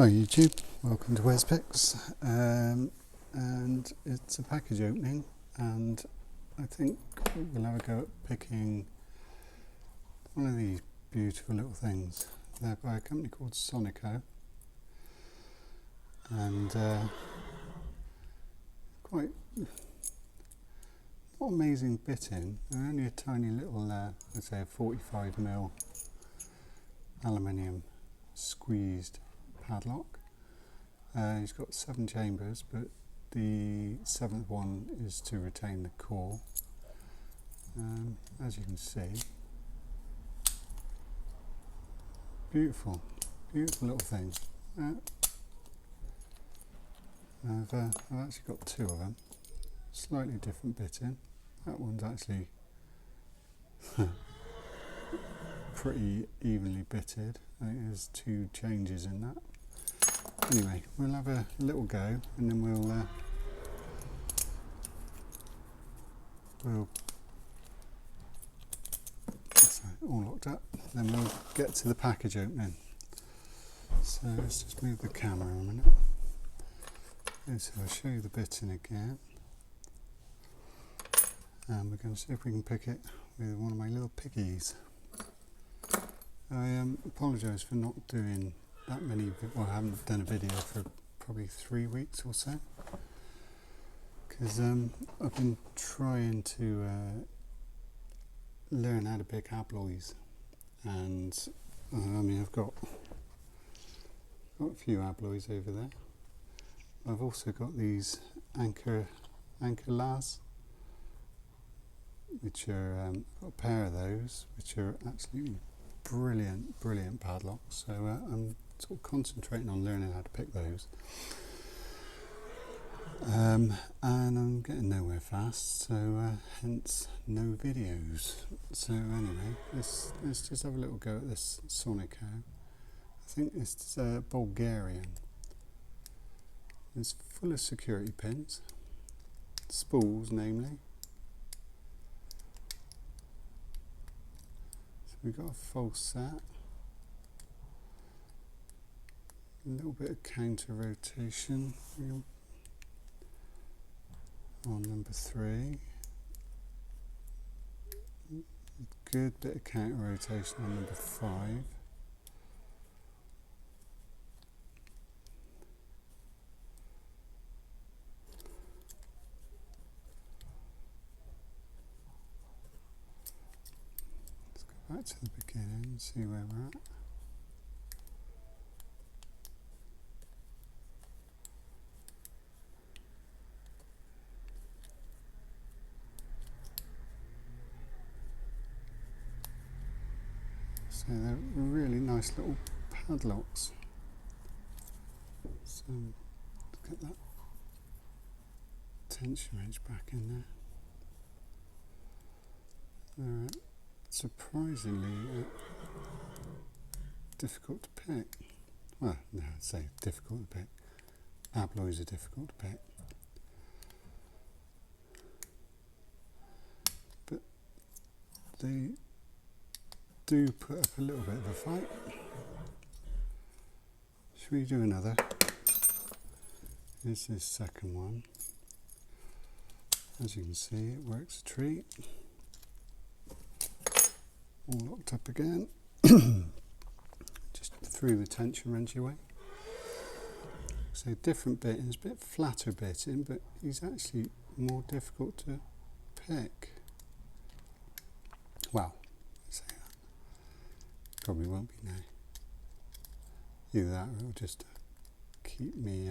Hi YouTube, welcome to Wes Picks, and it's a package opening, and I think we'll have a go at picking one of these beautiful little things. They're by a company called Sonico, and quite not amazing bitting. They're only a tiny little, let's say a 45mm aluminium squeezed padlock. He's got 7 chambers, but the 7th one is to retain the core. As you can see, beautiful little thing. I've actually got 2 of them, slightly different bitting. That one's actually pretty evenly bitted. I think there's 2 changes in that. Anyway, we'll have a little go, and then we'll that's all locked up. Then we'll get to the package opening. So let's just move the camera a minute. So I'll show you the bitting again, and we're going to see if we can pick it with one of my little piggies. I apologise for not doing that many, well, I haven't done a video for probably 3 weeks or so, because I've been trying to learn how to pick alloys, and I mean I've got a few alloys over there. I've also got these anchor lars, which are I've got a pair of those, which are absolutely brilliant padlocks. So I'm sort of concentrating on learning how to pick those, and I'm getting nowhere fast, so hence no videos. So anyway, let's just have a little go at this Sonico. I think it's Bulgarian. It's full of security pins, spools namely. So we've got a false set, a little bit of counter rotation on number 3, good bit of counter rotation on number 5. Let's go back to the beginning and see where we're at. So they're really nice little padlocks. So let's get that tension wrench back in there. They're surprisingly difficult to pick. Well, no, I'd say difficult to pick. Alloys are difficult to pick. But they do put up a little bit of a fight. Should we do another? Here's this second one. As you can see, it works a treat. All locked up again. Just threw the tension wrench away. So different bitting, it's a bit flatter bitting, but he's actually more difficult to pick. Well, say that. Probably won't be now. Either that or it'll just keep me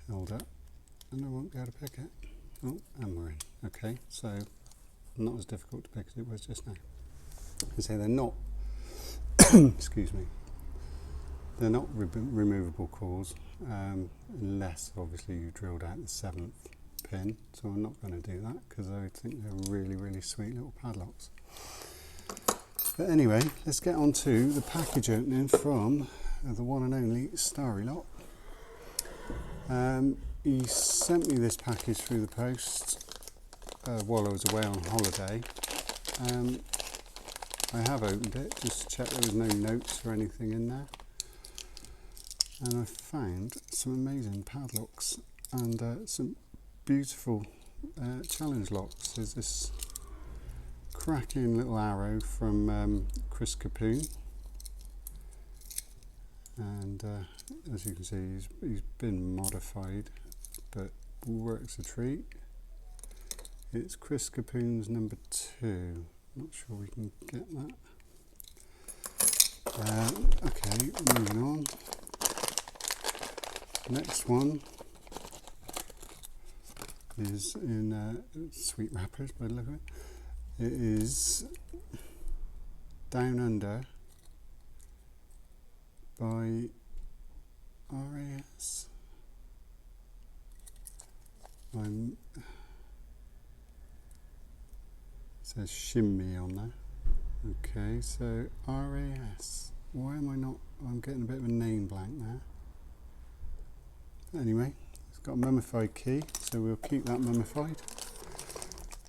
held up and I won't be able to pick it. Oh, and we're in. Okay, so not as difficult to pick as it was just now. I say they're not, excuse me, they're not removable cores, unless obviously you drilled out the 7th pin, so I'm not going to do that because I think they're really sweet little padlocks. But anyway, let's get on to the package opening from the one and only Starrylock. He sent me this package through the post while I was away on holiday. I have opened it just to check there was no notes or anything in there, and I found some amazing padlocks and some beautiful challenge locks. There's this cracking little arrow from Chris Capoon, and as you can see he's been modified but works a treat. It's Chris Capoon's number 2. Not sure we can get that. Okay, moving on. Next one is in sweet wrappers by the look of it. It is Down Under by RAS. It says shimmy on there. Okay, so RAS. Why am I not? I'm getting a bit of a name blank there. Anyway, it's got a mummified key, so we'll keep that mummified.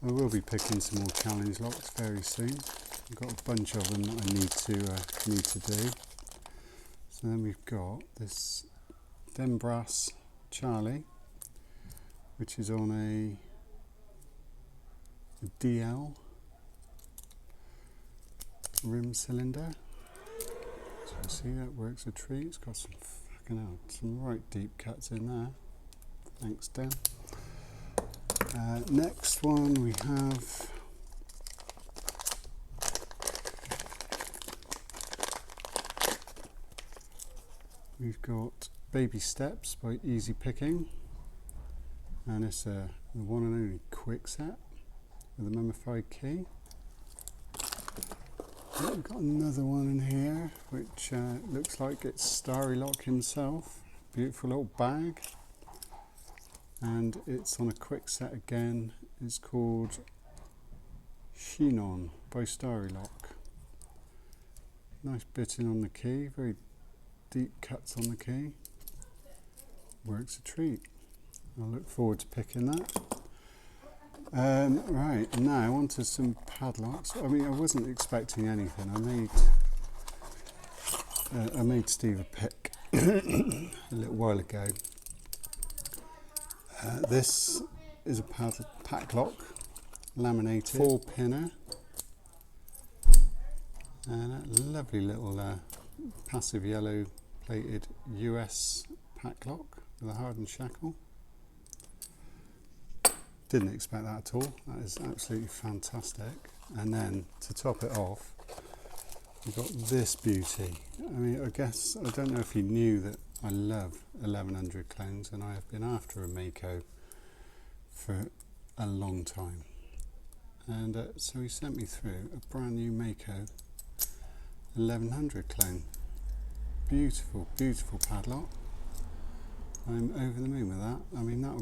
I will be picking some more challenge locks very soon. I've got a bunch of them that I need to do. So then we've got this Denbrass Charlie, which is on a DL rim cylinder. So you see that works a treat. It's got some fucking hell, some right deep cuts in there. Thanks, Dan. Next one we have we've got Baby Steps by Easy Picking, and it's the one and only quick set with a mummified key. We've got another one in here which looks like it's Starrylock himself. Beautiful little bag, and it's on a quick set again. It's called Chinon by Starrylock. Nice bitting on the key, very deep cuts on the key. Works a treat. I look forward to picking that. Right, now on to some padlocks. I mean, I wasn't expecting anything. I made Steve a pick a little while ago. This is a padlock, laminated 4-pinner, and a lovely little passive yellow plated US padlock with a hardened shackle. Didn't expect that at all. That is absolutely fantastic. And then to top it off, we've got this beauty. I mean, I guess, I don't know if you knew that I love 1100 clones, and I have been after a Mako for a long time. And so he sent me through a brand new Mako 1100 clone. Beautiful, beautiful padlock. I'm over the moon with that. I mean, that will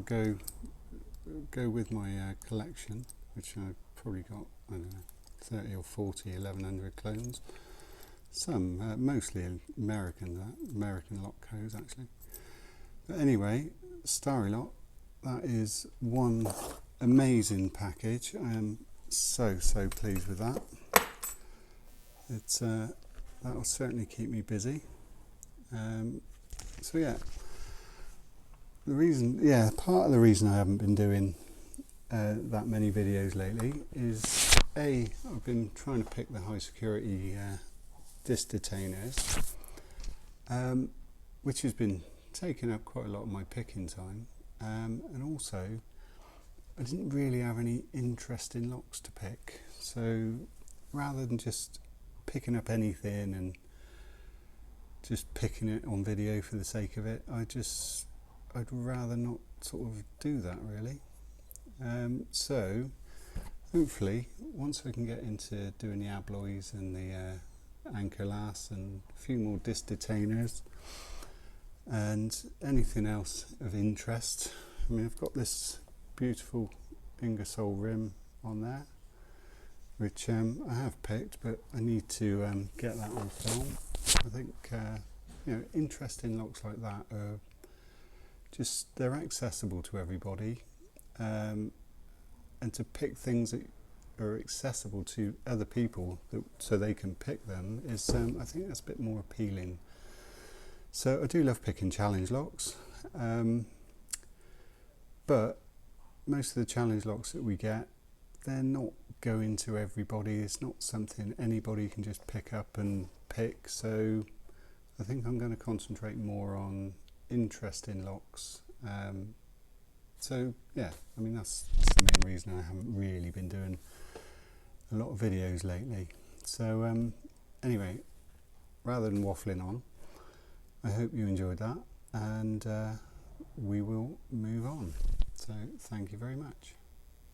go with my collection, which I've probably got, I don't know, 30 or 40 1100 clones. Some, mostly American lock codes actually. But anyway, Starrylock, that is one amazing package. I am so pleased with that. It's that will certainly keep me busy. So yeah. Part of the reason I haven't been doing that many videos lately is I've been trying to pick the high security disc detainers, which has been taking up quite a lot of my picking time, and also I didn't really have any interesting locks to pick, so rather than just picking up anything and just picking it on video for the sake of it, I'd rather not sort of do that really. So hopefully once I can get into doing the abloys and the anchor lasts and a few more disc detainers and anything else of interest. I mean, I've got this beautiful Ingersoll rim on there, which I have picked, but I need to get that on film. I think interesting locks like that are they're accessible to everybody, and to pick things that are accessible to other people so they can pick them is, I think that's a bit more appealing. So I do love picking challenge locks, but most of the challenge locks that we get, they're not going to everybody. It's not something anybody can just pick up and pick, so I think I'm going to concentrate more on interesting locks. So yeah, I mean that's the main reason I haven't really been doing a lot of videos lately. So anyway, rather than waffling on, I hope you enjoyed that, and we will move on. So thank you very much.